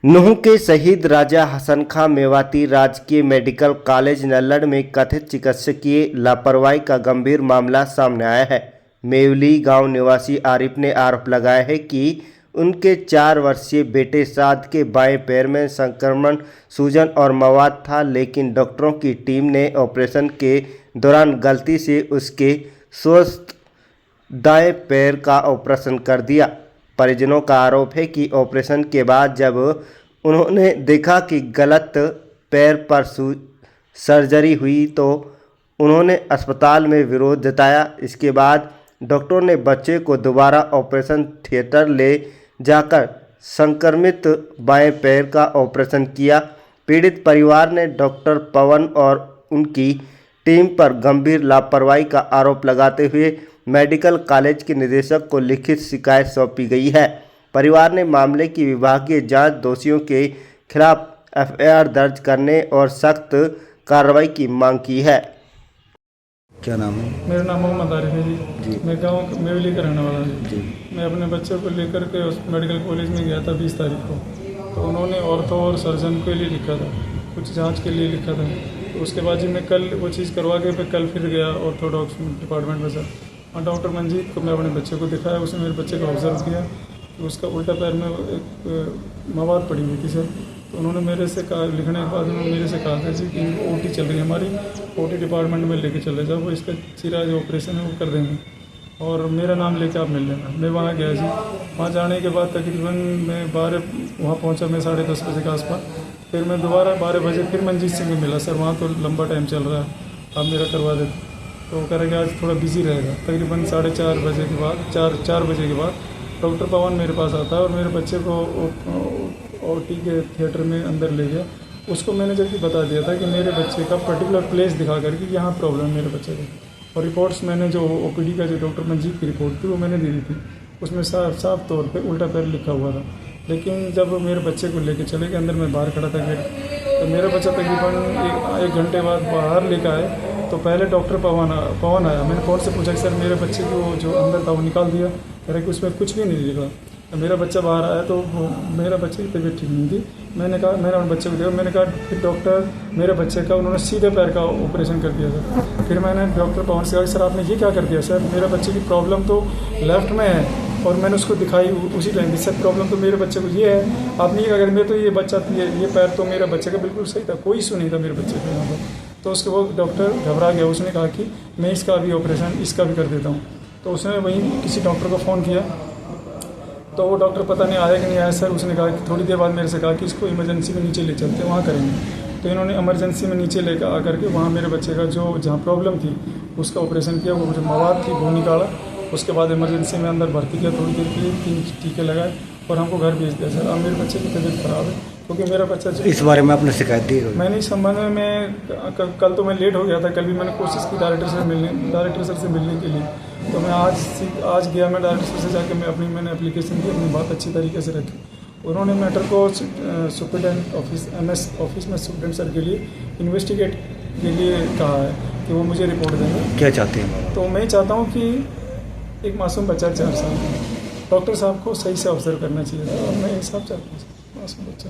नूंह के शहीद राजा हसन खां मेवाती राजकीय मेडिकल कॉलेज नल्लड़ में कथित चिकित्सकीय लापरवाही का गंभीर मामला सामने आया है। मेवली गांव निवासी आरिफ ने आरोप लगाया है कि उनके 4 वर्षीय बेटे साद के बाएं पैर में संक्रमण, सूजन और मवाद था, लेकिन डॉक्टरों की टीम ने ऑपरेशन के दौरान गलती से उसके स्वस्थ दाएं पैर का ऑपरेशन कर दिया। परिजनों का आरोप है कि ऑपरेशन के बाद जब उन्होंने देखा कि गलत पैर पर सर्जरी हुई तो उन्होंने अस्पताल में विरोध जताया। इसके बाद डॉक्टरों ने बच्चे को दोबारा ऑपरेशन थिएटर ले जाकर संक्रमित बाएं पैर का ऑपरेशन किया। पीड़ित परिवार ने डॉक्टर पवन और उनकी टीम पर गंभीर लापरवाही का आरोप लगाते हुए मेडिकल कॉलेज के निदेशक को लिखित शिकायत सौंपी गई है। परिवार ने मामले की विभागीय जांच, दोषियों के खिलाफ एफआईआर दर्ज करने और सख्त कार्रवाई की मांग की है। क्या नाम है? मेरा नाम मोहम्मद आरिफ है जी। मैं गाँव मेवली का रहने वाला हूँ जी। मैं अपने बच्चे को लेकर के उस मेडिकल कॉलेज में गया था 20 तारीख को। तो उन्होंने ऑर्थो और सर्जन के लिए लिखा था, कुछ जांच के लिए लिखा था। तो उसके बाद जी मैं कल वो चीज़ करवा के फिर कल फिर गया ऑर्थोडॉक्स डिपार्टमेंट में सर, और डॉक्टर मंजीत को मैं अपने बच्चे को दिखाया। उसने मेरे बच्चे को ऑब्जर्व किया तो उसका उल्टा पैर में एक मवाद पड़ी हुई थी सर। तो उन्होंने मेरे से कहा, लिखने के बाद उन्होंने मेरे से कहा था जी कि ओटी चल रही है हमारी, ओटी डिपार्टमेंट में लेके चले जाओ, वो इसका चीरा जो ऑपरेशन है वो कर देंगे और मेरा नाम लेके आप मिल लेना। मैं वहाँ गया जी। वहाँ जाने के बाद तकरीबन मैं 12 वहाँ पहुँचा, मैं 10:30 बजे के आसपास। फिर मैं दोबारा 12 बजे फिर मंजीत सिंह को मिला। सर वहाँ तो लंबा टाइम चल रहा है, आप मेरा करवा देते। तो वो कह रहे कि आज थोड़ा बिजी रहेगा। तकरीबन 4:30 बजे के बाद 4 बजे के बाद डॉक्टर पवन मेरे पास आता है और मेरे बच्चे को ओटी के थिएटर में अंदर ले गया। उसको मैंने जबकि बता दिया था कि मेरे बच्चे का पर्टिकुलर प्लेस दिखा करके यहाँ प्रॉब्लम है मेरे बच्चे को। और रिपोर्ट्स मैंने जो ओपीडी का जो डॉक्टर मंजीत की रिपोर्ट थी वो मैंने दे दी थी। उसमें साफ तौर पे उल्टा पैर लिखा हुआ था। लेकिन जब मेरे बच्चे को लेके चले गए अंदर, मैं बाहर खड़ा था गेट, तो मेरा बच्चा तकरीबन एक घंटे बाद बाहर लेकर आए। तो पहले डॉक्टर पवन आया। मैंने फ़ोन से पूछा कि सर मेरे बच्चे को जो अंदर था वो निकाल दिया? कह रहे कि उसमें कुछ भी नहीं दिखा। तो मेरा बच्चा बाहर आया तो मेरा बच्चे की तबीयत ठीक नहीं थी। मैंने कहा, मैंने अपने बच्चे को देखा, मैंने कहा फिर डॉक्टर मेरे बच्चे का उन्होंने सीधे पैर का ऑपरेशन कर दिया सर। फिर मैंने डॉक्टर पवन से कहा सर आपने ये क्या कर दिया? सर मेरे बच्चे की प्रॉब्लम तो लेफ्ट में है और मैंने उसको दिखाई उसी टाइम की, सर प्रॉब्लम तो मेरे बच्चे को ये है, आपने ये क्या कर दिया? तो ये बच्चा ये पैर तो मेरे बच्चे का बिल्कुल सही था, कोई इशू नहीं था मेरे बच्चे को यहाँ पर। तो उसके वो डॉक्टर घबरा गया। उसने कहा कि मैं इसका भी ऑपरेशन इसका भी कर देता हूँ। तो उसने वहीं किसी डॉक्टर को फ़ोन किया, तो वो डॉक्टर पता नहीं आया कि नहीं आया सर। उसने कहा कि थोड़ी देर बाद मेरे से कहा कि इसको इमरजेंसी में नीचे ले चलते हैं, वहाँ करेंगे। तो इन्होंने इमरजेंसी में नीचे लेकर आकर के वहाँ मेरे बच्चे का जो जहाँ प्रॉब्लम थी उसका ऑपरेशन किया। वो जो मवाद थी वो निकाला। उसके बाद इमरजेंसी में अंदर भर्ती किया, थोड़ी देर के लिए 3 टीके लगाए और हमको घर भेज दिया सर। अब मेरे बच्चे की तबीयत ख़राब है क्योंकि मेरा बच्चा इस बारे में आपने शिकायत दी? मैंने इस संबंध में कल तो मैं लेट हो गया था। कल भी मैंने कोशिश की डायरेक्टर सर से मिलने के लिए। तो मैं आज गया, मैं डायरेक्टर सर से जाकर मैंने एप्लीकेशन की, अपनी बात अच्छी तरीके से रखी। उन्होंने मैटर को सुप्रिटेंडेंट ऑफिस MS ऑफिस में सुप्रिटेंडेंट सर के लिए इन्वेस्टिगेट के लिए कहा है कि वो मुझे रिपोर्ट देंगे। क्या चाहते हैं? तो मैं चाहता हूँ कि एक मासूम बच्चा 4 साल का डॉक्टर साहब को सही से ऑब्जर्व करना चाहिए था और मैं इंसाफ चाहता हूँ मासूम बच्चा।